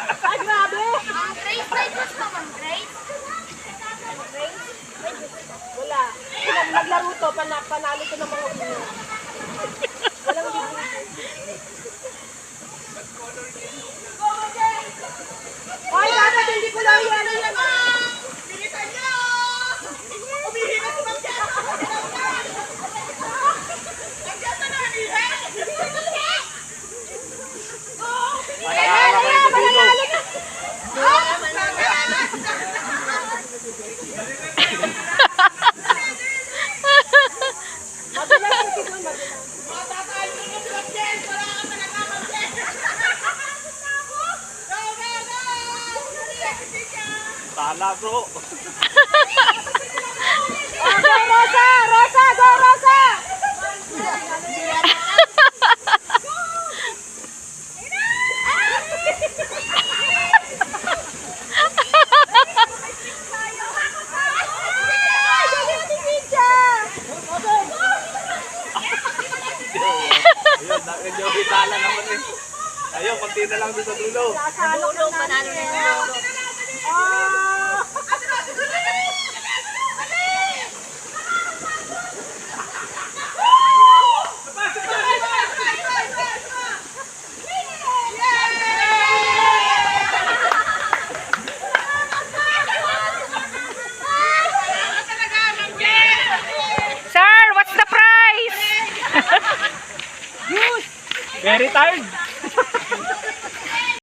Ay, grabe! Grace, may gusto mong Grace? Wala. Naglaro to, panalo to ng mga ulo. Walang libre. Ay, dapat hindi ko lang yan. Bilisan niyo! Umihi na si Ma'am Jessa! Ma'am Jessa na, umihi! Panakala ko yung dulo. Mabilang yung siguro, mabilang. Tatay mo na si Ma'am Jessa! Wala ka talaga, Ma'am Jessa! Go, go, go! Tala bro. Oh, go, Rosa! Rosa! Go, Rosa! Ayun, medyo tala naman eh. Ayun, konti na lang doon sa dulo. Nasalo pa natin. Oh,